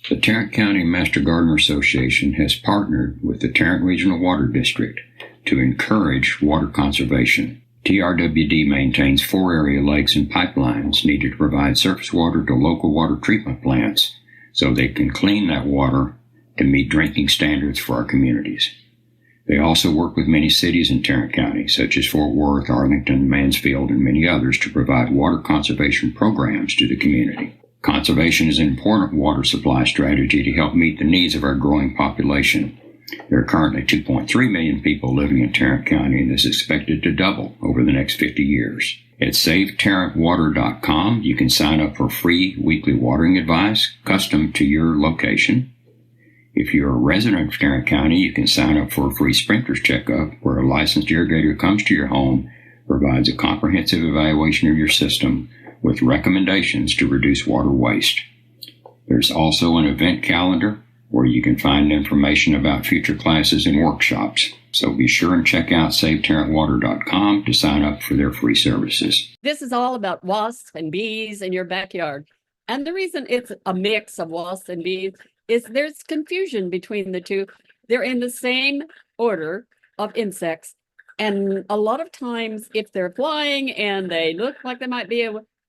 The Tarrant County Master Gardener Association has partnered with the Tarrant Regional Water District to encourage water conservation. TRWD maintains 4 area lakes and pipelines needed to provide surface water to local water treatment plants so they can clean that water to meet drinking standards for our communities. They also work with many cities in Tarrant County, such as Fort Worth, Arlington, Mansfield, and many others, to provide water conservation programs to the community. Conservation is an important water supply strategy to help meet the needs of our growing population. There are currently 2.3 million people living in Tarrant County, and this is expected to double over the next 50 years. At SaveTarrantWater.com, you can sign up for free weekly watering advice custom to your location. If you're a resident of Tarrant County, you can sign up for a free sprinkler's checkup where a licensed irrigator comes to your home, provides a comprehensive evaluation of your system with recommendations to reduce water waste. There's also an event calendar where you can find information about future classes and workshops. So be sure and check out SaveTarrantWater.com to sign up for their free services. This is all about wasps and bees in your backyard. And the reason it's a mix of wasps and bees is there's confusion between the two. They're in the same order of insects. And a lot of times, if they're flying and they look like they might be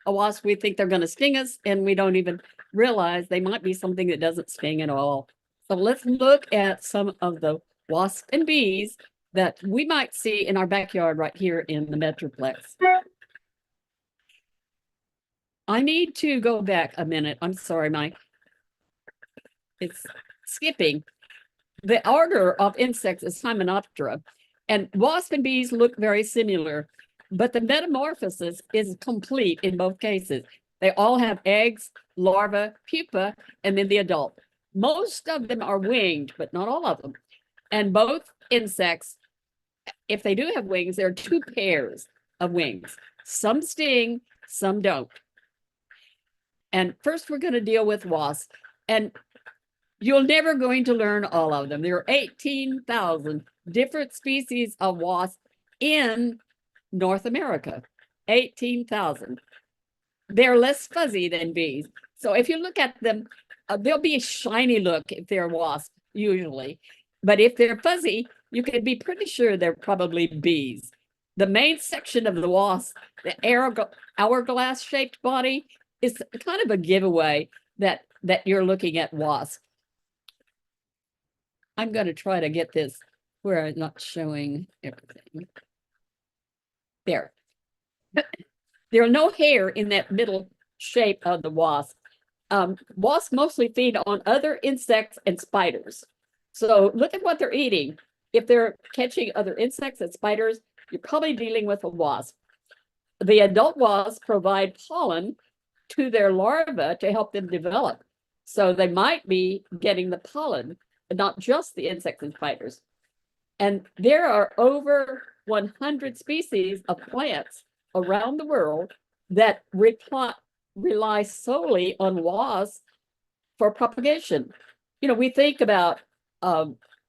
a wasp, we think they're going to sting us, and we don't even realize they might be something that doesn't sting at all. So let's look at some of the wasps and bees that we might see in our backyard right here in the Metroplex. I need to go back a minute. I'm sorry, it's skipping. The order of insects is Hymenoptera, and wasps and bees look very similar, but the metamorphosis is complete in both cases. They all have eggs, larvae, pupa, and then the adult. Most of them are winged, but not all of them. And both insects, if they do have wings, there are 2 pairs of wings. Some sting, some don't. And first we're going to deal with wasps. And you're never going to learn all of them. There are 18,000 different species of wasps in North America. 18,000. They're less fuzzy than bees. So if you look at them, they'll be a shiny look if they're wasps, usually. But if they're fuzzy, you can be pretty sure they're probably bees. The main section of the wasp, the hourglass-shaped body, is kind of a giveaway that you're looking at wasps. I'm going to try to get this where I'm not showing everything. There. There are no hair in that middle shape of the wasp. Wasps mostly feed on other insects and spiders. So look at what they're eating. If they're catching other insects and spiders, you're probably dealing with a wasp. The adult wasps provide pollen to their larvae to help them develop. So they might be getting the pollen, but not just the insects and spiders. And there are over 100 species of plants around the world that rely solely on wasps for propagation. You know, we think about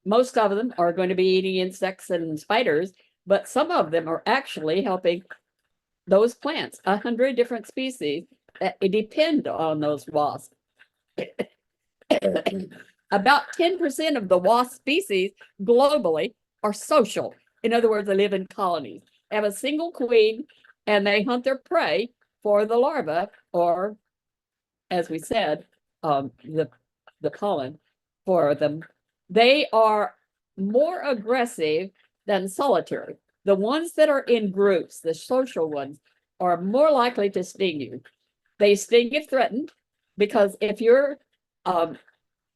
most of them are going to be eating insects and spiders, but some of them are actually helping those plants. 100 different species that depend on those wasps. About 10% of the wasp species globally are social. In other words, they live in colonies. They have a single queen, and they hunt their prey for the larva, or, as we said, the pollen for them. They are more aggressive than solitary. The ones that are in groups, the social ones, are more likely to sting you. They sting if threatened, because if you're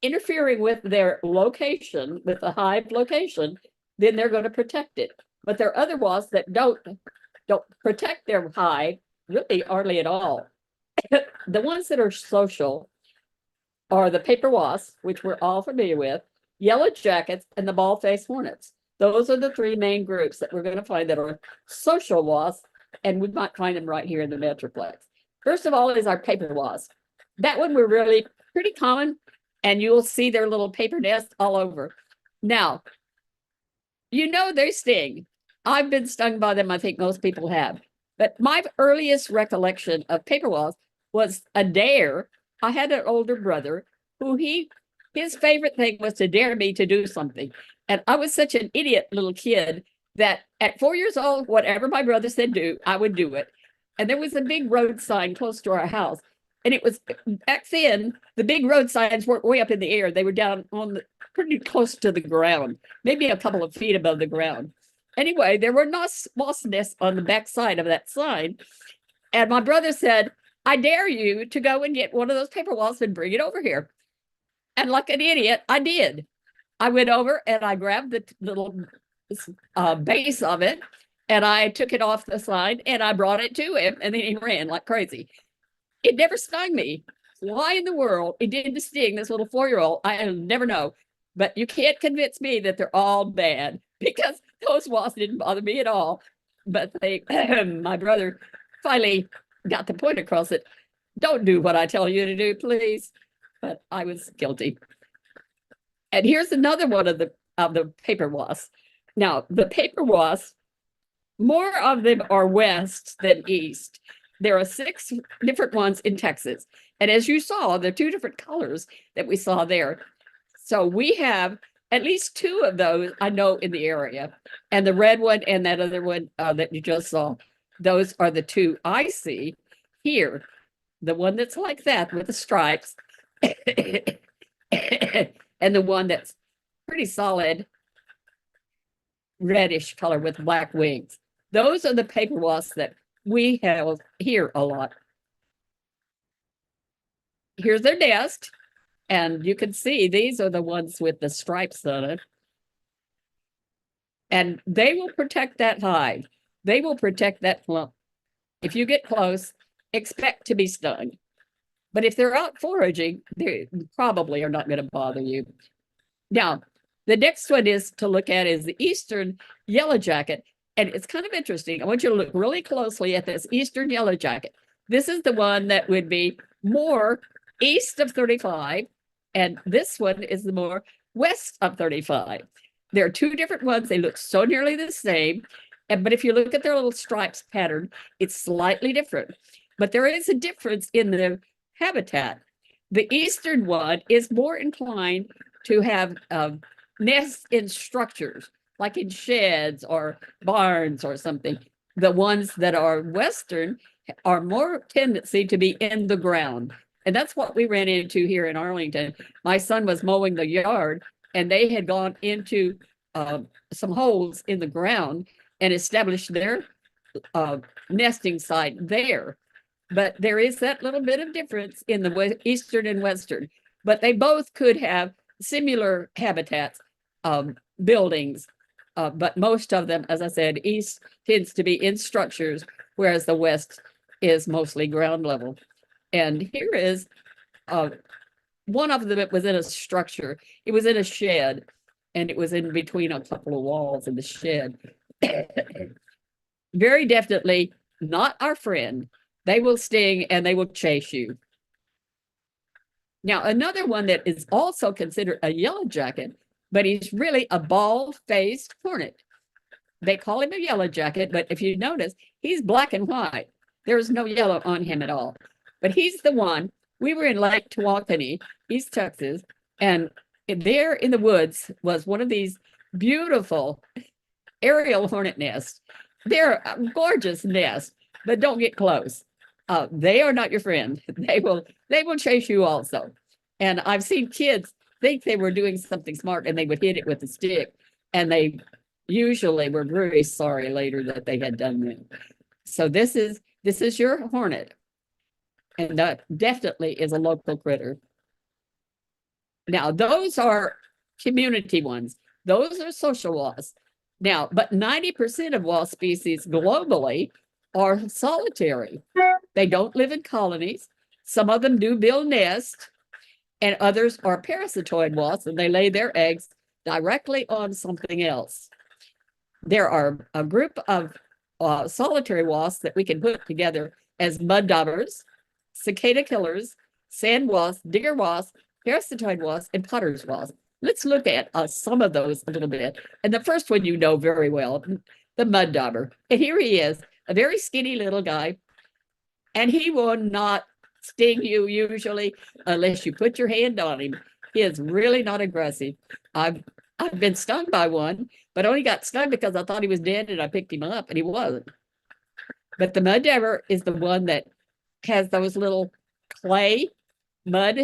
interfering with their location, with the hive location, then they're going to protect it. But there are other wasps that don't protect their hive really hardly at all. The ones that are social are the paper wasps, which we're all familiar with, yellow jackets, and the bald-faced hornets. Those are the 3 main groups that we're going to find that are social wasps, and we might find them right here in the Metroplex. First of all is our paper wasp. That one we're really pretty common, and you'll see their little paper nest all over. Now, you know they sting. I've been stung by them. I think most people have. But my earliest recollection of paper wasps was a dare. I had an older brother his favorite thing was to dare me to do something. And I was such an idiot little kid that at 4 years old, whatever my brother said do, I would do it. And there was a big road sign close to our house. And it was back then, the big road signs weren't way up in the air. They were down on the pretty close to the ground, maybe a couple of feet above the ground. Anyway, there were wasp nests on the back side of that sign. And my brother said, I dare you to go and get one of those paper wasps and bring it over here. And like an idiot, I did. I went over and I grabbed the little base of it and I took it off the sign and I brought it to him, and then he ran like crazy. It never stung me. Why in the world it didn't sting this little 4-year-old, I'll never know. But you can't convince me that they're all bad, because those wasps didn't bother me at all. But my brother finally got the point across that don't do what I tell you to do, please. But I was guilty. And here's another one of the paper wasps. Now, the paper wasps, more of them are west than east. There are 6 different ones in Texas. And as you saw, there are 2 different colors that we saw there. So we have at least 2 of those I know in the area. And the red one and that other one that you just saw, those are the 2 I see here. The one that's like that with the stripes and the one that's pretty solid reddish color with black wings. Those are the paper wasps that we have here a lot. Here's their nest, and you can see these are the ones with the stripes on it. And they will protect that hive. They will protect that clump. If you get close, expect to be stung. But if they're out foraging, they probably are not going to bother you. Now, the next one is to look at is the eastern yellow jacket. And it's kind of interesting. I want you to look really closely at this eastern yellow jacket. This is the one that would be more east of 35. And this one is the more west of 35. There are 2 different ones. They look so nearly the same. But if you look at their little stripes pattern, it's slightly different. But there is a difference in the habitat. The eastern one is more inclined to have nests in structures, like in sheds or barns or something. The ones that are western are more tendency to be in the ground. And that's what we ran into here in Arlington. My son was mowing the yard and they had gone into some holes in the ground and established their nesting site there. But there is that little bit of difference in the eastern and western, but they both could have similar habitats, buildings, but most of them, as I said, east tends to be in structures, whereas the west is mostly ground level. And here is one of them. It was in a structure. It was in a shed, and it was in between a couple of walls in the shed. Very definitely not our friend. They will sting and they will chase you. Now, another one that is also considered a yellow jacket, but he's really a bald-faced hornet. They call him a yellow jacket, but if you notice, he's black and white. There's no yellow on him at all. But he's the one. We were in Lake Tawakoni, East Texas, and there in the woods was one of these beautiful aerial hornet nests. They're a gorgeous nest, but don't get close. They are not your friend. They will chase you also. And I've seen kids think they were doing something smart and they would hit it with a stick, and they usually were very sorry later that they had done that. So this is your hornet, and that definitely is a local critter. Now, those are community ones. Those are social wasps. Now, but 90% of wasp species globally are solitary. They don't live in colonies. Some of them do build nests, and others are parasitoid wasps, and they lay their eggs directly on something else. There are a group of solitary wasps that we can put together as mud daubers, cicada killers, sand wasps, digger wasps, parasitoid wasps, and potter's wasps. Let's look at some of those a little bit. And the first one you know very well, the mud dauber. And here he is, a very skinny little guy, and he will not sting you usually unless you put your hand on him. He is really not aggressive. I've been stung by one, but only got stung because I thought he was dead and I picked him up and he wasn't. But the mud dabber is the one that has those little clay mud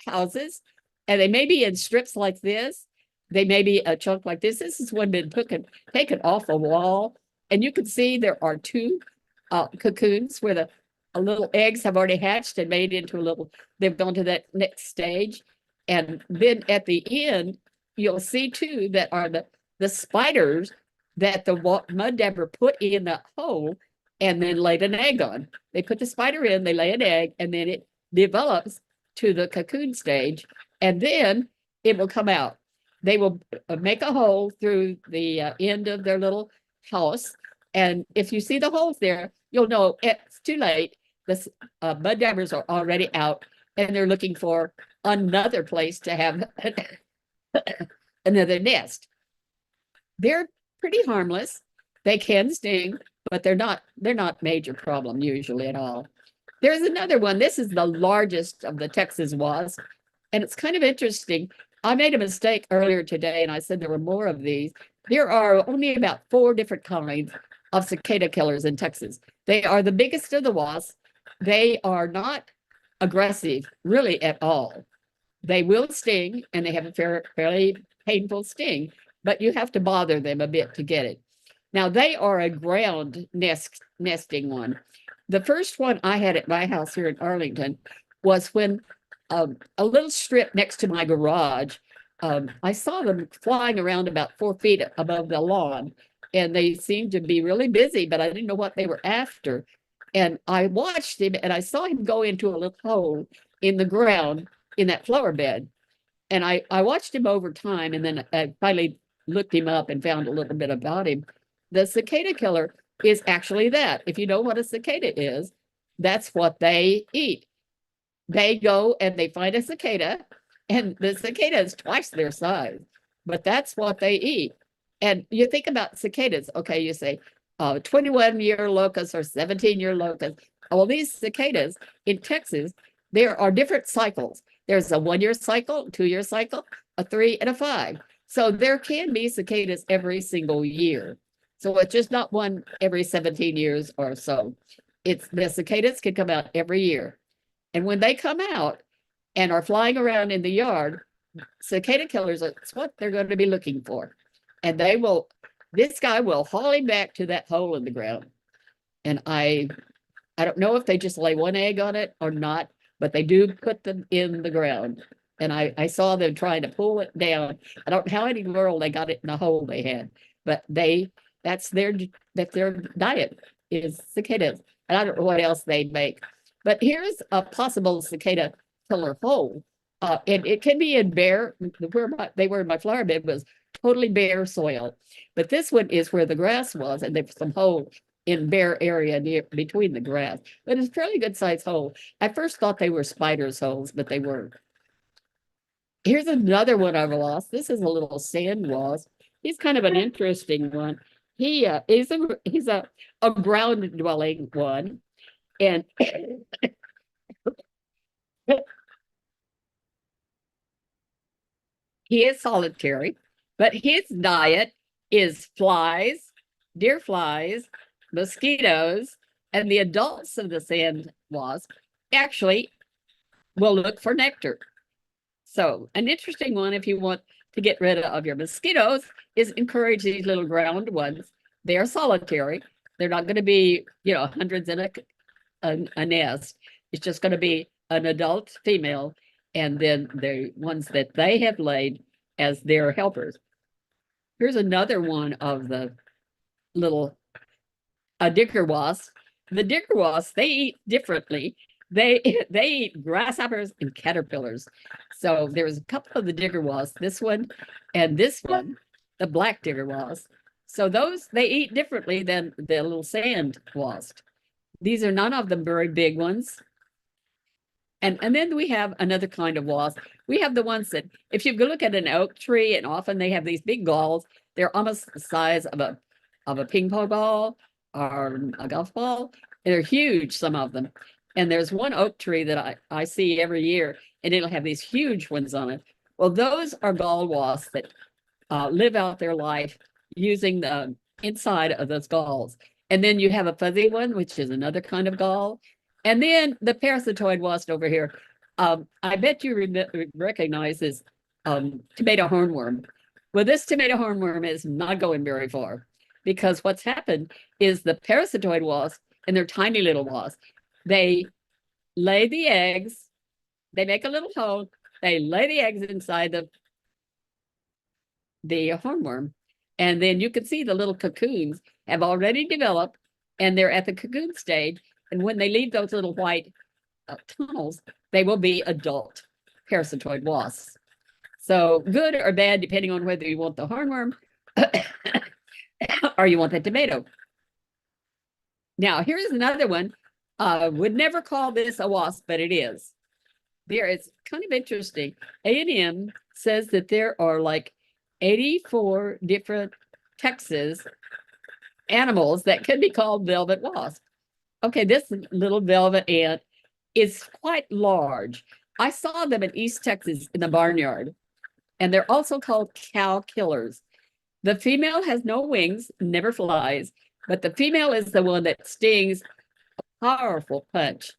houses, and they may be in strips like this. They may be a chunk like this. This is one been taken off a wall, and you can see there are two cocoons where the little eggs have already hatched and made into a little. They've gone to that next stage, and then at the end, you'll see too that are the spiders that the mud dabber put in the hole and then laid an egg on. They put the spider in, they lay an egg, and then it develops to the cocoon stage, and then it will come out. They will make a hole through the end of their little house, and if you see the holes there, you'll know it's too late. The mud dabbers are already out, and they're looking for another place to have another nest. They're pretty harmless. They can sting, but they're not major problem usually at all. There's another one. This is the largest of the Texas wasps, and it's kind of interesting. I made a mistake earlier today, and I said there were more of these. There are only about 4 different kinds of cicada killers in Texas. They are the biggest of the wasps. They are not aggressive really at all. They will sting, and they have a fairly painful sting, but you have to bother them a bit to get it. Now, they are a ground nesting one. The first one I had at my house here in Arlington was when a little strip next to my garage, I saw them flying around about 4 feet above the lawn, and they seemed to be really busy, but I didn't know what they were after. And I watched him, and I saw him go into a little hole in the ground in that flower bed. And I watched him over time, and then I finally looked him up and found a little bit about him. The cicada killer is actually that. If you know what a cicada is, that's what they eat. They go and they find a cicada, and the cicada is twice their size, but that's what they eat. And you think about cicadas, okay, you say 21-year locusts or 17-year locusts. Well, these cicadas in Texas, there are different cycles. There's a 1-year cycle, 2-year cycle, a 3, and a 5. So there can be cicadas every single year. So it's just not one every 17 years or so. It's the cicadas can come out every year. And when they come out and are flying around in the yard, cicada killers, it's what they're going to be looking for. And this guy will haul him back to that hole in the ground. And I don't know if they just lay one egg on it or not, but they do put them in the ground. And I saw them trying to pull it down. I don't know how in the world they got it in the hole they had, but that's their diet is cicadas. And I don't know what else they make. But here's a possible cicada killer hole. And it can be in bare, where they were in my flower bed was totally bare soil. But this one is where the grass was, and there's some hole in bare area between the grass. But it's a fairly good sized hole. I first thought they were spiders' holes, but they weren't. Here's another one I've lost. This is a little sand wasp. He's kind of an interesting one. He's a ground dwelling one, and he is solitary, but his diet is flies, deer flies, mosquitoes, and the adults of the sand wasp actually will look for nectar. So an interesting one, if you want to get rid of your mosquitoes, is encourage these little ground ones. They are solitary. They're not going to be, hundreds in a nest. It's just going to be an adult female, and then the ones that they have laid as their helpers. Here's another one of the little digger wasps. The digger wasps, they eat differently. They eat grasshoppers and caterpillars. So there's a couple of the digger wasps, this one and this one, the black digger wasp. So those, they eat differently than the little sand wasp. These are none of them very big ones. And then we have another kind of wasp. We have the ones that, if you look at an oak tree, and often they have these big galls, they're almost the size of a ping pong ball or a golf ball. They're huge, some of them. And there's one oak tree that I see every year, and it'll have these huge ones on it. Well, those are gall wasps that live out their life using the inside of those galls. And then you have a fuzzy one, which is another kind of gall. And then the parasitoid wasp over here. I bet you recognize this tomato hornworm. Well, this tomato hornworm is not going very far, because what's happened is the parasitoid wasp, and they're tiny little wasps, they lay the eggs, they make a little hole, they lay the eggs inside the hornworm, and then you can see the little cocoons have already developed, and they're at the cocoon stage. And when they leave those little white tunnels, they will be adult parasitoid wasps. So good or bad, depending on whether you want the hornworm or you want the tomato. Now, here's another one. Would never call this a wasp, but it is. There, it's kind of interesting. A&M says that there are like 84 different Texas animals that could be called velvet wasp. Okay, this little velvet ant is quite large. I saw them in East Texas in the barnyard, and they're also called cow killers. The female has no wings, never flies, but the female is the one that stings a powerful punch.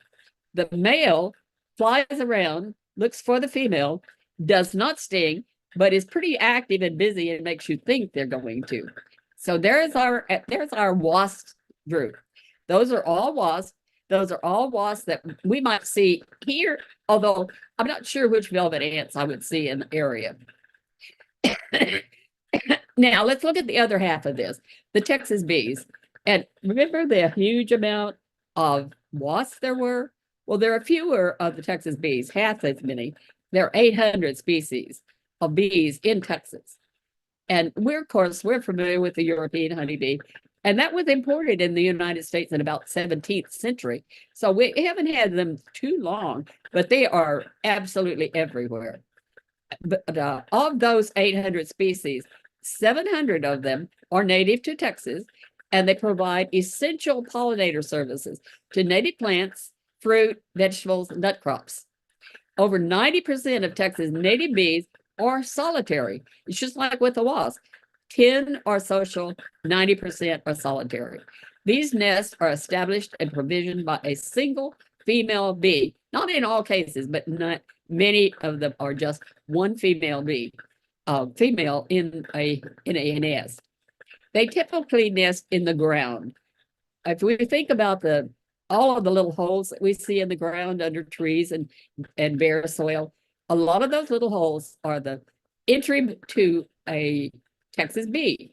The male flies around, looks for the female, does not sting, but is pretty active and busy and makes you think they're going to. So there's our wasp group. Those are all wasps. Those are all wasps that we might see here, although I'm not sure which velvet ants I would see in the area. Now, let's look at the other half of this, the Texas bees. And remember the huge amount of wasps there were? Well, there are fewer of the Texas bees, half as many. There are 800 species of bees in Texas. And of course, we're familiar with the European honeybee. And that was imported in the United States in about 17th century. So we haven't had them too long, but they are absolutely everywhere. But of those 800 species, 700 of them are native to Texas, and they provide essential pollinator services to native plants, fruit, vegetables, nut crops. Over 90% of Texas native bees are solitary. It's just like with the wasp. 10 are social, 90% are solitary. These nests are established and provisioned by a single female bee. Not in all cases, but not many of them are just one female bee, female in a nest. They typically nest in the ground. If we think about all of the little holes that we see in the ground under trees and bare soil, a lot of those little holes are the entry to a Texas bee.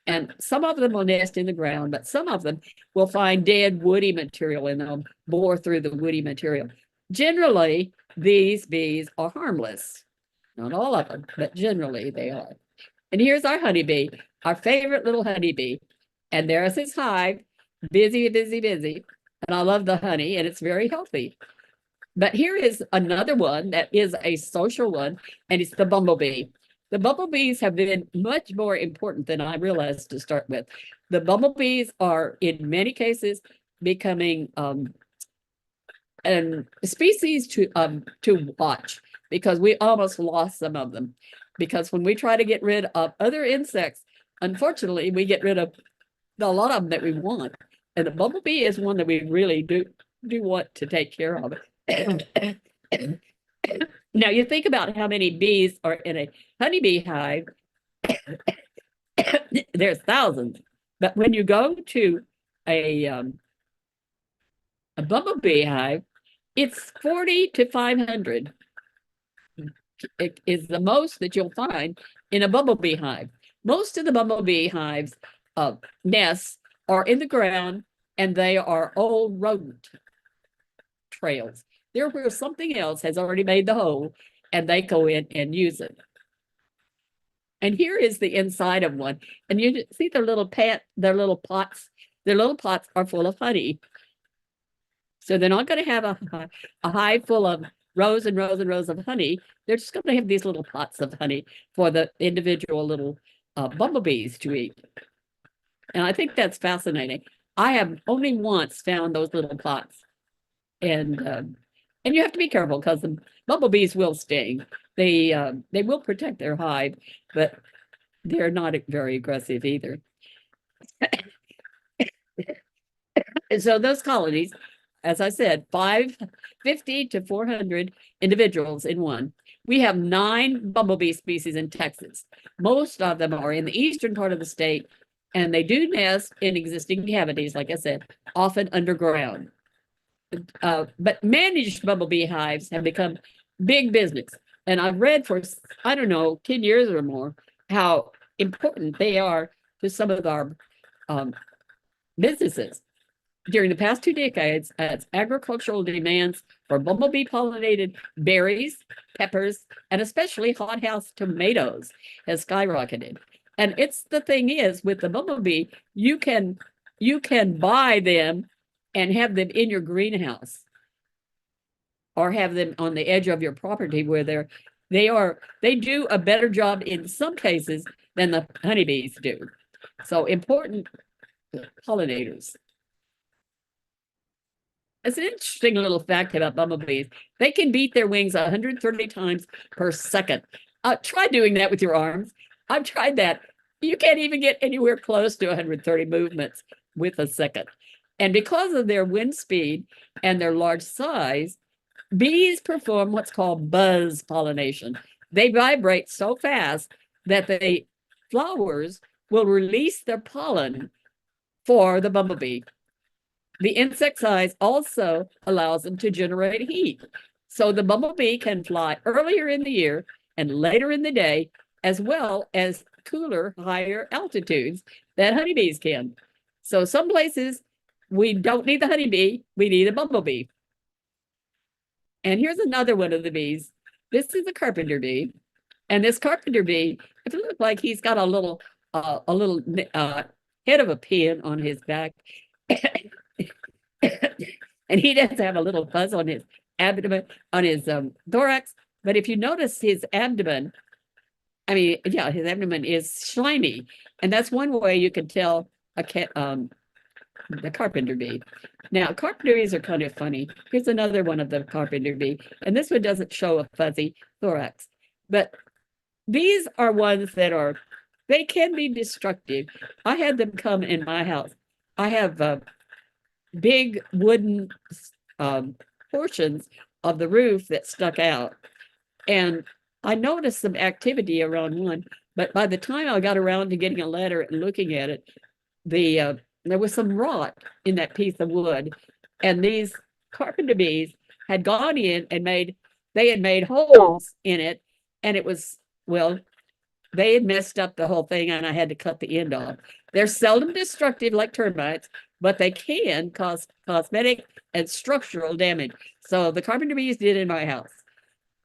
And some of them will nest in the ground, but some of them will find dead woody material and they'll bore through the woody material. Generally, these bees are harmless. Not all of them, but generally they are. And here's our honeybee, our favorite little honeybee. And there's his hive, busy, busy, busy. And I love the honey, and it's very healthy. But here is another one that is a social one, and it's the bumblebee. The bumblebees have been much more important than I realized to start with. The bumblebees are, in many cases, becoming a species to watch, because we almost lost some of them. Because when we try to get rid of other insects, unfortunately, we get rid of a lot of them that we want. And the bumblebee is one that we really do want to take care of. Now, you think about how many bees are in a honeybee hive. There's thousands. But when you go to a bumblebee hive, it's 40 to 500. It is the most that you'll find in a bumblebee hive. Most of the bumblebee hives nests are in the ground, and they are old rodent trails. They're where something else has already made the hole, and they go in and use it. And here is the inside of one. And you see their little pots. Their little pots are full of honey. So they're not going to have a hive full of rows and rows and rows of honey. They're just going to have these little pots of honey for the individual little bumblebees to eat. And I think that's fascinating. I have only once found those little pots. And you have to be careful because the bumblebees will sting. They will protect their hive, but they're not very aggressive either. And so those colonies, as I said, 550 to 400 individuals in one. We have 9 bumblebee species in Texas. Most of them are in the eastern part of the state, and they do nest in existing cavities, like I said, often underground. But managed bumblebee hives have become big business. And I've read for, I don't know, 10 years or more, how important they are to some of our businesses. During the past 2 decades, as agricultural demands for bumblebee pollinated berries, peppers, and especially hothouse tomatoes has skyrocketed. And it's the thing is, with the bumblebee, you can buy them and have them in your greenhouse, or have them on the edge of your property where they do a better job in some cases than the honeybees do. So important pollinators. It's an interesting little fact about bumblebees. They can beat their wings 130 times per second. Try doing that with your arms. I've tried that. You can't even get anywhere close to 130 movements with a second. And because of their wind speed and their large size, bees perform what's called buzz pollination. They vibrate so fast that the flowers will release their pollen for the bumblebee. The insect size also allows them to generate heat. So the bumblebee can fly earlier in the year and later in the day, as well as cooler, higher altitudes that honeybees can. So some places we don't need the honeybee, we need a bumblebee. And here's another one of the bees. This is a carpenter bee. And this carpenter bee, it looks like he's got a little head of a pin on his back. And he does have a little fuzz on his abdomen, on his thorax. But if you notice his abdomen, I mean, yeah, his abdomen is slimy. And that's one way you can tell the carpenter bee. Now, carpenter bees are kind of funny. Here's another one of the carpenter bee. And this one doesn't show a fuzzy thorax. But these are ones that they can be destructive. I had them come in my house. I have big wooden portions of the roof that stuck out. And I noticed some activity around one, but by the time I got around to getting a ladder and looking at it, there was some rot in that piece of wood. And these carpenter bees had gone in and they had made holes in it. And it was, well, they had messed up the whole thing and I had to cut the end off. They're seldom destructive like termites, but they can cause cosmetic and structural damage. So the carpenter bees did in my house.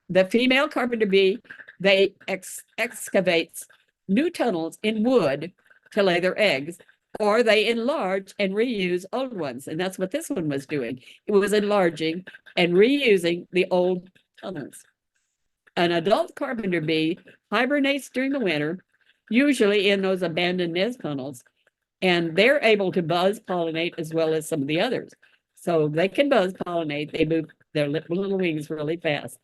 The female carpenter bee, they excavates new tunnels in wood to lay their eggs, or they enlarge and reuse old ones. And that's what this one was doing. It was enlarging and reusing the old tunnels. An adult carpenter bee hibernates during the winter, usually in those abandoned nest tunnels, and they're able to buzz pollinate as well as some of the others. So they can buzz pollinate. They move their little wings really fast.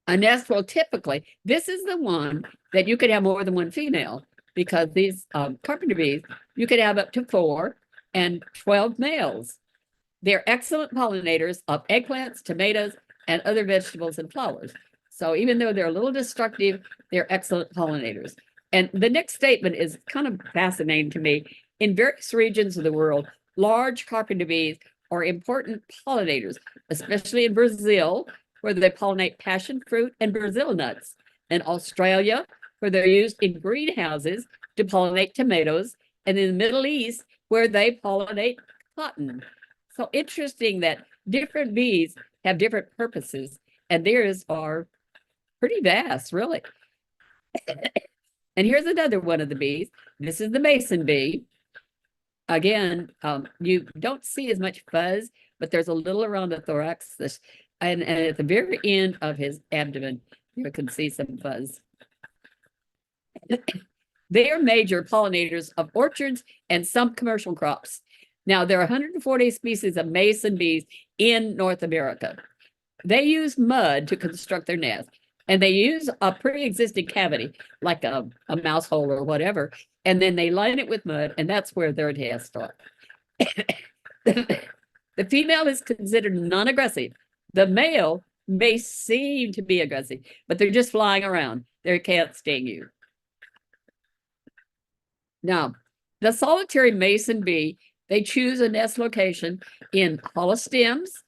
A nest will typically, this is the one that you could have more than one female, because these carpenter bees, you could have up to 4 and 12 males. They're excellent pollinators of eggplants, tomatoes, and other vegetables and flowers. So even though they're a little destructive, they're excellent pollinators. And the next statement is kind of fascinating to me. In various regions of the world, large carpenter bees are important pollinators, especially in Brazil, where they pollinate passion fruit and Brazil nuts. In Australia, where they're used in greenhouses to pollinate tomatoes, and in the Middle East, where they pollinate cotton. So interesting that different bees have different purposes, and theirs are pretty vast, really. And here's another one of the bees. This is the mason bee. Again, you don't see as much fuzz, but there's a little around the thorax, and at the very end of his abdomen, you can see some fuzz. They are major pollinators of orchards and some commercial crops. Now, there are 140 species of mason bees in North America. They use mud to construct their nest, and they use a pre-existing cavity, like a mouse hole or whatever, and then they line it with mud, and that's where their nests start. The female is considered non-aggressive. The male may seem to be aggressive, but they're just flying around. They can't sting you. Now, the solitary mason bee, they choose a nest location in hollow stems,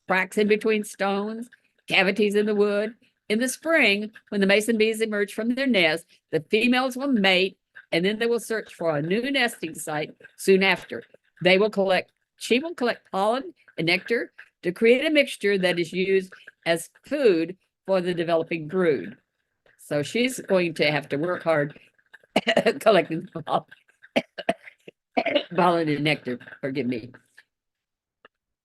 cracks in between stones, cavities in the wood. In the spring, when the mason bees emerge from their nest, the females will mate, and then they will search for a new nesting site soon after. She will collect pollen and nectar to create a mixture that is used as food for the developing brood. So she's going to have to work hard collecting pollen and nectar, forgive me.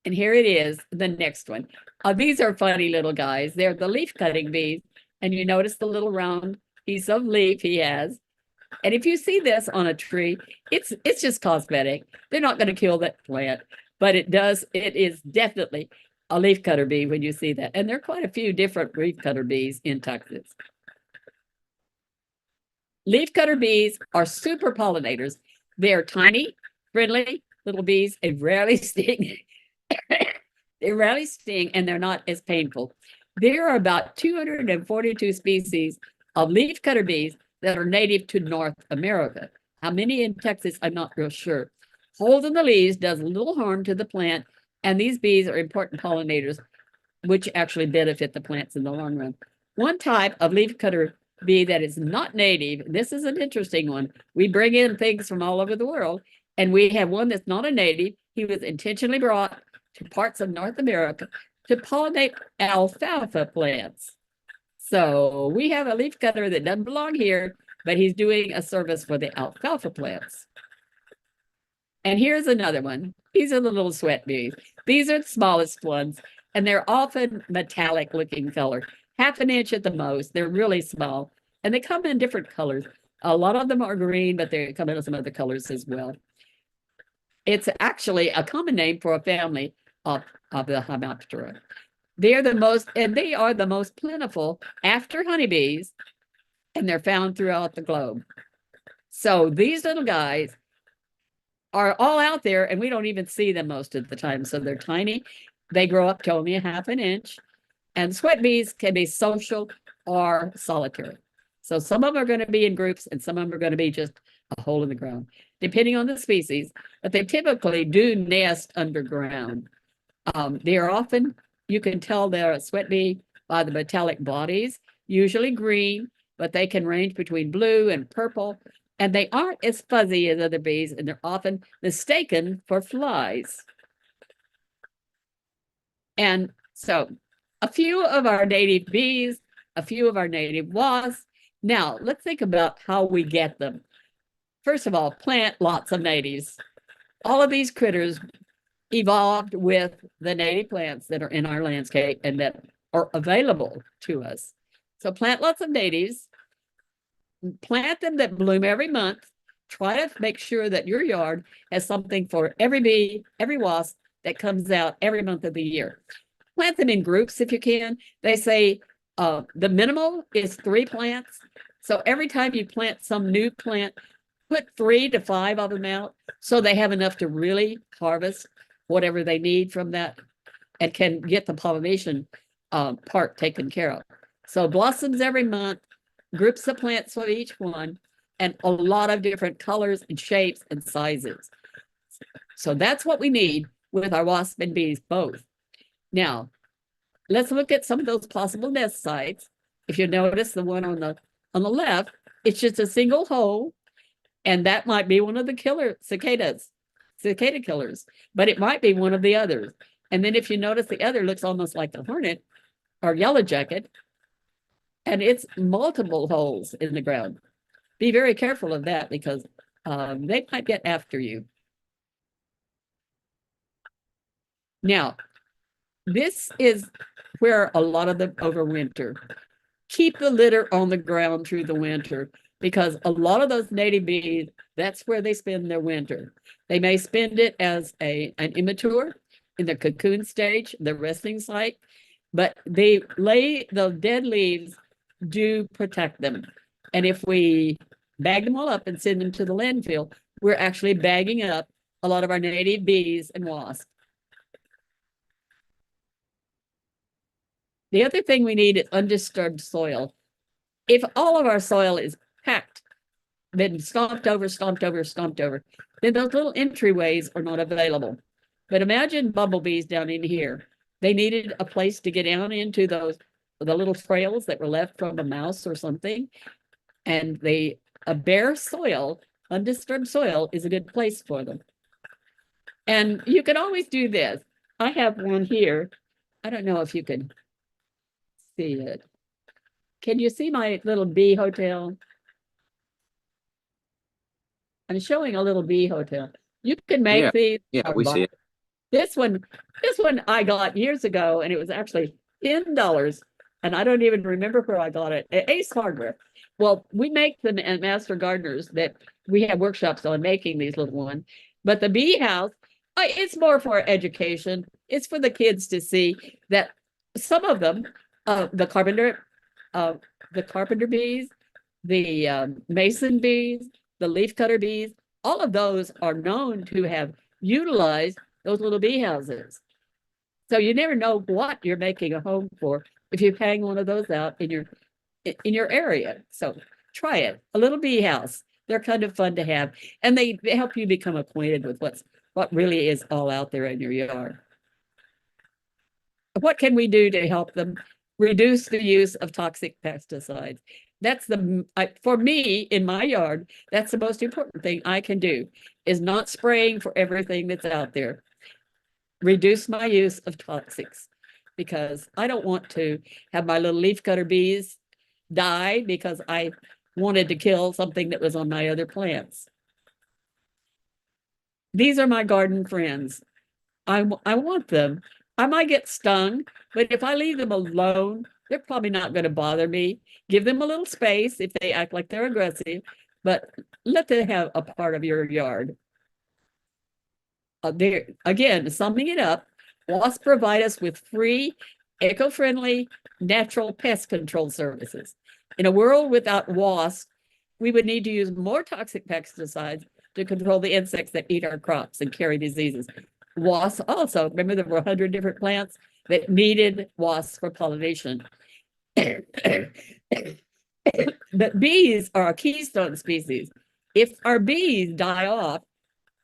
And here it is, the next one. These are funny little guys. They're the leaf cutting bees. And you notice the little round piece of leaf he has. And if you see this on a tree, it's just cosmetic. They're not going to kill that plant, but it is definitely a leaf cutter bee when you see that. And there are quite a few different leaf cutter bees in Texas. Leaf cutter bees are super pollinators. They're tiny, friendly little bees and rarely sting. They rarely sting, and they're not as painful. There are about 242 species of leafcutter bees that are native to North America. How many in Texas, I'm not real sure. Holes in the leaves does little harm to the plant, and these bees are important pollinators, which actually benefit the plants in the long run. One type of leafcutter bee that is not native, this is an interesting one. We bring in things from all over the world, and we have one that's not a native. He was intentionally brought to parts of North America to pollinate alfalfa plants. So we have a leafcutter that doesn't belong here, but he's doing a service for the alfalfa plants. And here's another one. These are the little sweat bees. These are the smallest ones, and they're often metallic looking color, half an inch at the most. They're really small, and they come in different colors. A lot of them are green, but they come in some other colors as well. It's actually a common name for a family of the Hemiptera. They are the most plentiful after honeybees, and they're found throughout the globe. So these little guys are all out there, and we don't even see them most of the time. So they're tiny. They grow up to only a half an inch. And sweat bees can be social or solitary. So some of them are going to be in groups, and some of them are going to be just a hole in the ground, depending on the species. But they typically do nest underground. They are often, you can tell they're a sweat bee by the metallic bodies, usually green, but they can range between blue and purple. And they aren't as fuzzy as other bees, and they're often mistaken for flies. And so a few of our native bees, a few of our native wasps. Now, let's think about how we get them. First of all, plant lots of natives. All of these critters evolved with the native plants that are in our landscape and that are available to us. So plant lots of natives. Plant them that bloom every month. Try to make sure that your yard has something for every bee, every wasp that comes out every month of the year. Plant them in groups if you can. They say the minimal is 3 plants. So every time you plant some new plant, put 3 to 5 of them out so they have enough to really harvest whatever they need from that and can get the pollination part taken care of. So blossoms every month, groups of plants for each one, and a lot of different colors and shapes and sizes. So that's what we need with our wasp and bees both. Now, let's look at some of those possible nest sites. If you notice the one on the left, it's just a single hole, and that might be one of the cicada killers, but it might be one of the others. And then if you notice, the other looks almost like a hornet or yellow jacket, and it's multiple holes in the ground. Be very careful of that because they might get after you. Now, this is where a lot of them overwinter. Keep the litter on the ground through the winter. because a lot of those native bees, that's where they spend their winter. They may spend it as an immature in the cocoon stage, the resting site, but they lay the dead leaves do protect them. And if we bag them all up and send them to the landfill, we're actually bagging up a lot of our native bees and wasps. The other thing we need is undisturbed soil. If all of our soil is packed, been stomped over, then those little entryways are not available. But imagine bumblebees down in here. They needed a place to get down into the little trails that were left from a mouse or something. And a bare soil, undisturbed soil, is a good place for them. And you can always do this. I have one here. I don't know if you can see it. Can you see my little bee hotel? I'm showing a little bee hotel. You can make these. Yeah, we see it. This one I got years ago, and it was actually $10. And I don't even remember where I got it. At Ace Hardware. Well, we make them at Master Gardeners that we have workshops on making these little ones. But the bee house, it's more for education. It's for the kids to see that some of them, the carpenter bees, the mason bees, the leafcutter bees, all of those are known to have utilized those little bee houses. So you never know what you're making a home for if you hang one of those out in your area. So try it. A little bee house. They're kind of fun to have, and they help you become acquainted with what really is all out there in your yard. What can we do to help them reduce the use of toxic pesticides? That's for me in my yard, that's the most important thing I can do, is not spraying for everything that's out there. Reduce my use of toxics, because I don't want to have my little leafcutter bees die because I wanted to kill something that was on my other plants. These are my garden friends. I want them. I might get stung, but if I leave them alone, they're probably not going to bother me. Give them a little space if they act like they're aggressive, but let them have a part of your yard. Again, summing it up, wasps provide us with free, eco-friendly, natural pest control services. In a world without wasps, we would need to use more toxic pesticides to control the insects that eat our crops and carry diseases. Wasps also, remember there were 100 different plants that needed wasps for pollination. But bees are a keystone species. If our bees die off,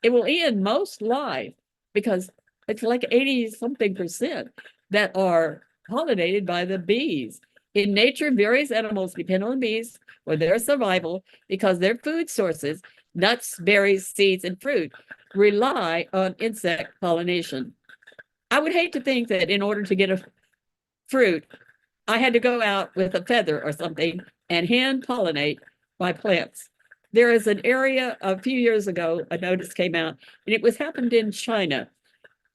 it will end most life, because it's like 80-something% that are pollinated by the bees. In nature, various animals depend on bees for their survival because their food sources, nuts, berries, seeds, and fruit, rely on insect pollination. I would hate to think that in order to get a fruit, I had to go out with a feather or something and hand pollinate my plants. There is an area a few years ago, a notice came out, and it happened in China.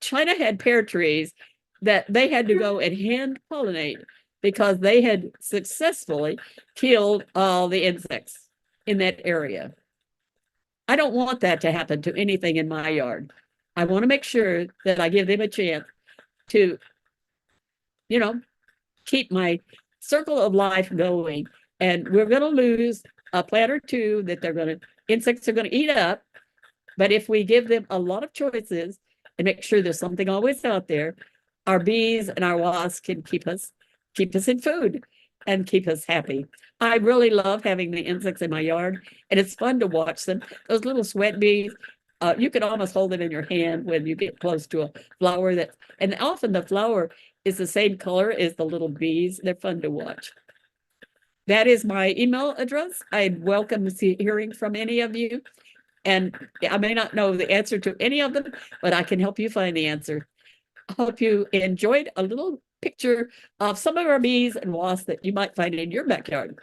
China had pear trees that they had to go and hand pollinate because they had successfully killed all the insects in that area. I don't want that to happen to anything in my yard. I want to make sure that I give them a chance to, keep my circle of life going. And we're going to lose a plant or two that insects are going to eat up. But if we give them a lot of choices and make sure there's something always out there, our bees and our wasps can keep us in food and keep us happy. I really love having the insects in my yard, and it's fun to watch them. Those little sweat bees, you can almost hold it in your hand when you get close to a flower and often the flower is the same color as the little bees. They're fun to watch. That is my email address. I'd welcome hearing from any of you. And I may not know the answer to any of them, but I can help you find the answer. I hope you enjoyed a little picture of some of our bees and wasps that you might find in your backyard.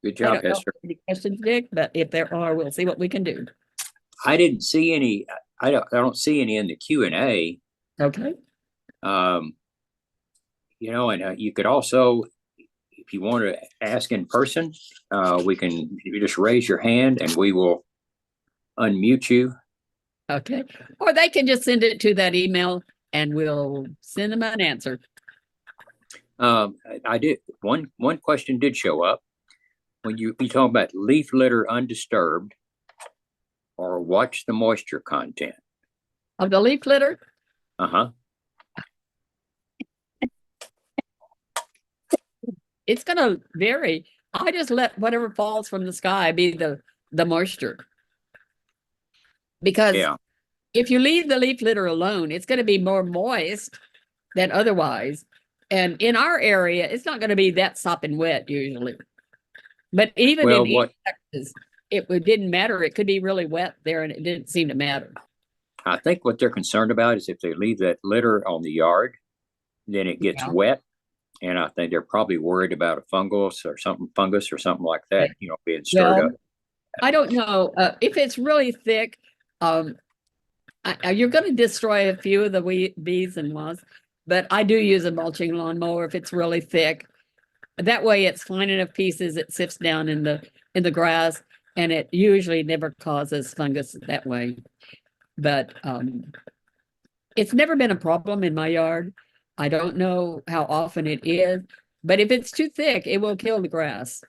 Good job, Hester. Any questions, Dick? But if there are, we'll see what we can do. I didn't see any. I don't see any in the Q&A. Okay. Um, and you could also, if you want to ask in person, you just raise your hand and we will unmute you. Okay. Or they can just send it to that email and we'll send them an answer. I did one question did show up when you talk about leaf litter undisturbed or watch the moisture content of the leaf litter. Uh-huh. It's going to vary. I just let whatever falls from the sky be the moisture. Because if you leave the leaf litter alone, it's going to be more moist than otherwise. And in our area, it's not going to be that sopping wet usually. But even in East Texas, it didn't matter. It could be really wet there and it didn't seem to matter. I think what they're concerned about is if they leave that litter on the yard, then it gets wet. And I think they're probably worried about a fungus or something like that, being stirred up. I don't know. If it's really thick, you're going to destroy a few of the bees and wasps, but I do use a mulching lawnmower if it's really thick. That way it's fine enough pieces, it sifts down in the grass, and it usually never causes fungus that way. But it's never been a problem in my yard. I don't know how often it is, but if it's too thick, it will kill the grass.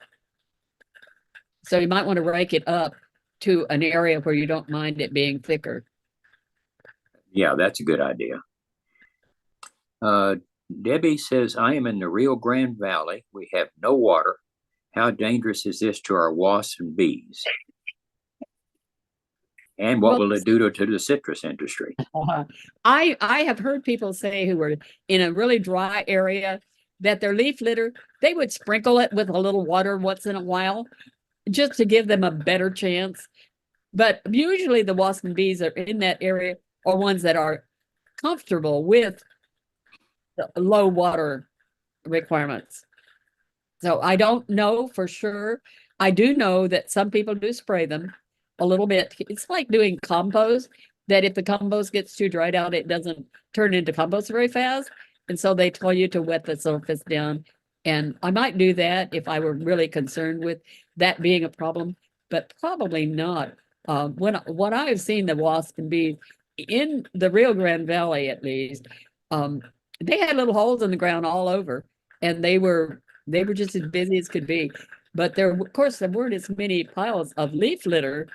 So you might want to rake it up to an area where you don't mind it being thicker. Yeah, that's a good idea. Debbie says, I am in the Rio Grande Valley. We have no water. How dangerous is this to our wasps and bees? And what will it do to the citrus industry? I have heard people say who were in a really dry area that their leaf litter, they would sprinkle it with a little water once in a while just to give them a better chance. But usually the wasps and bees are in that area are ones that are comfortable with the low water requirements. So I don't know for sure. I do know that some people do spray them a little bit. It's like doing compost, that if the compost gets too dried out, it doesn't turn into compost very fast. And so they tell you to wet the surface down. And I might do that if I were really concerned with that being a problem, but probably not. What I've seen the wasp and bees in the Rio Grande Valley, at least, they had little holes in the ground all over, and they were just as busy as could be. But of course, there weren't as many piles of leaf litter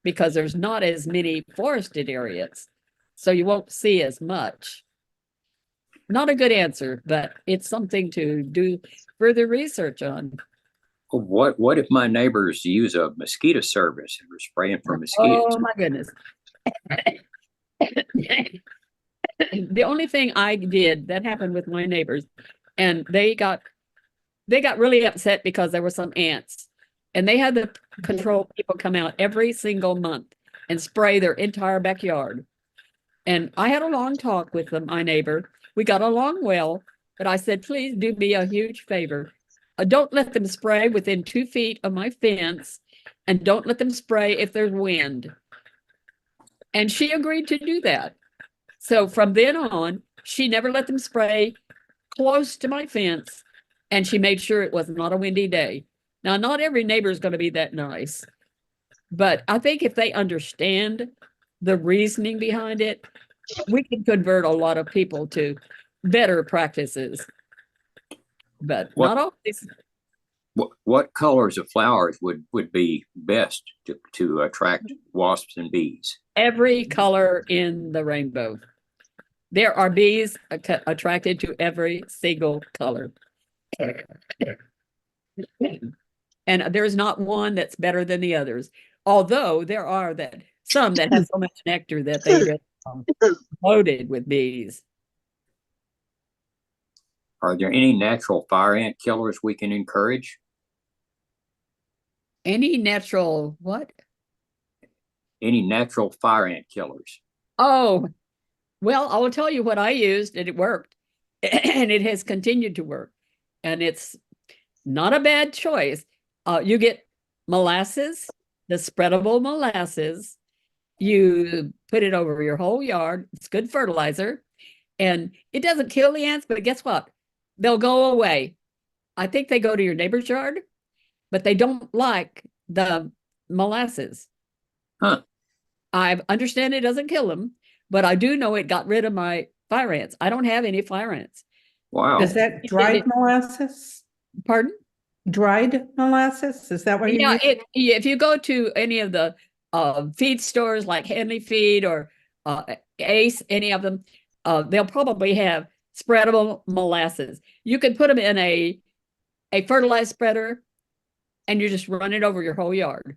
because there's not as many forested areas. So you won't see as much. Not a good answer, but it's something to do further research on. What if my neighbors use a mosquito service and we're spraying for mosquitoes? Oh my goodness. The only thing I did that happened with my neighbors, and they got really upset because there were some ants, and they had the control people come out every single month and spray their entire backyard. And I had a long talk with them, my neighbor. We got along well, but I said, please do me a huge favor. Don't let them spray within 2 feet of my fence, and don't let them spray if there's wind. And she agreed to do that. So from then on, she never let them spray close to my fence, and she made sure it was not a windy day. Now, not every neighbor is going to be that nice, but I think if they understand the reasoning behind it, we can convert a lot of people to better practices. But not always. What colors of flowers would be best to attract wasps and bees? Every color in the rainbow. There are bees attracted to every single color. And there's not one that's better than the others. Although there are some that have so much nectar that they loaded with bees. Are there any natural fire ant killers we can encourage? Any natural what? Any natural fire ant killers? Oh, well, I will tell you what I used, and it worked. And it has continued to work. And it's not a bad choice. You get molasses, the spreadable molasses. You put it over your whole yard. It's good fertilizer. And it doesn't kill the ants, but guess what? They'll go away. I think they go to your neighbor's yard, but they don't like the molasses. Huh. I understand it doesn't kill them, but I do know it got rid of my fire ants. I don't have any fire ants. Wow. Is that dried molasses? Pardon? Dried molasses? Is that what you mean? If you go to any of the feed stores like Henley Feed or Ace, any of them, they'll probably have spreadable molasses. You can put them in a fertilized spreader and you just run it over your whole yard.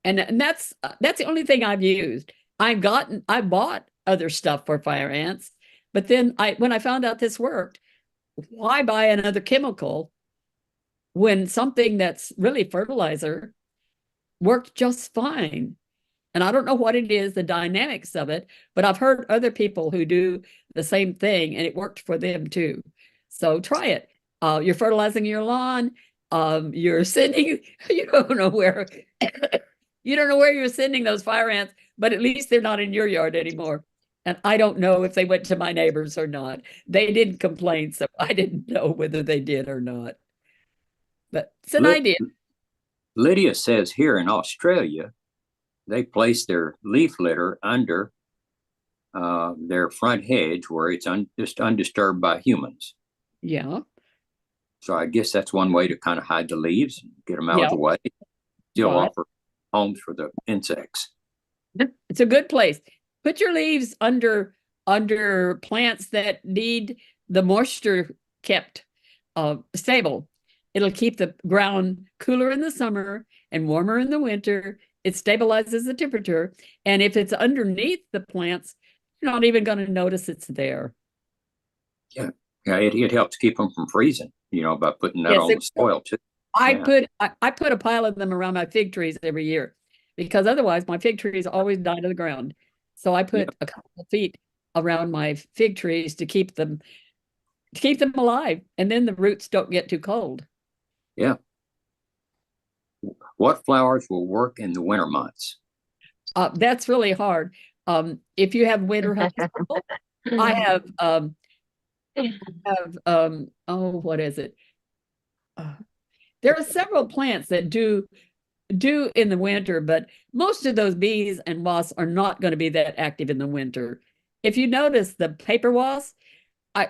And that's the only thing I've used. I bought other stuff for fire ants, but then when I found out this worked, why buy another chemical when something that's really fertilizer worked just fine? And I don't know what it is, the dynamics of it, but I've heard other people who do the same thing and it worked for them too. So try it. You're fertilizing your lawn. You're sending, you don't know where, you don't know where you're sending those fire ants, but at least they're not in your yard anymore. And I don't know if they went to my neighbors or not. They didn't complain, so I didn't know whether they did or not. But it's an idea. Lydia says here in Australia, they place their leaf litter under their front hedge where it's just undisturbed by humans. Yeah. So I guess that's one way to kind of hide the leaves and get them out of the way. Still offer homes for the insects. It's a good place. Put your leaves under plants that need the moisture kept stable. It'll keep the ground cooler in the summer and warmer in the winter. It stabilizes the temperature. And if it's underneath the plants, you're not even going to notice it's there. Yeah. Yeah, it helps keep them from freezing, by putting that on the soil too. I put a pile of them around my fig trees every year because otherwise my fig trees always die to the ground. So I put a couple of feet around my fig trees to keep them alive, and then the roots don't get too cold. Yeah. What flowers will work in the winter months? That's really hard. If you have winter honeysuckle, I have what is it? There are several plants that do in the winter, but most of those bees and wasps are not going to be that active in the winter. If you notice the paper wasp,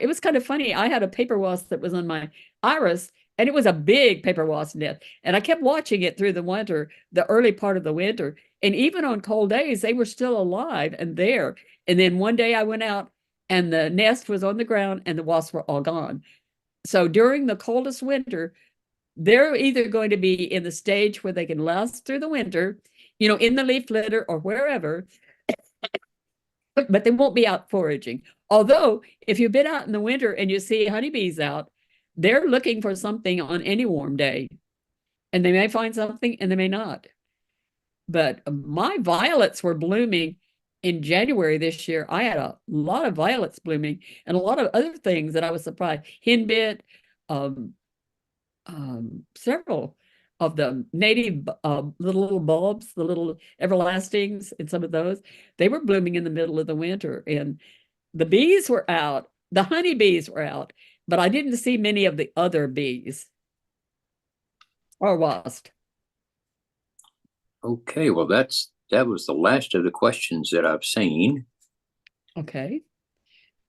it was kind of funny. I had a paper wasp that was on my iris, and it was a big paper wasp nest. And I kept watching it through the winter, the early part of the winter. And even on cold days, they were still alive and there. And then one day I went out and the nest was on the ground and the wasps were all gone. So during the coldest winter, they're either going to be in the stage where they can last through the winter, in the leaf litter or wherever, but they won't be out foraging. Although, if you've been out in the winter and you see honeybees out, they're looking for something on any warm day. And they may find something and they may not. But my violets were blooming in January this year. I had a lot of violets blooming and a lot of other things that I was surprised. Henbit, several of the native the little bulbs, the little everlastings, and some of those, they were blooming in the middle of the winter. And the bees were out, the honeybees were out, but I didn't see many of the other bees or wasps. Okay, well, that was the last of the questions that I've seen. Okay.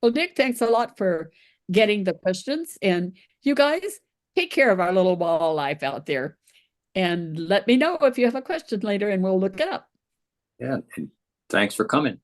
Well, Dick, thanks a lot for getting the questions. And you guys, take care of our little wildlife out there. And let me know if you have a question later and we'll look it up. Yeah, and thanks for coming.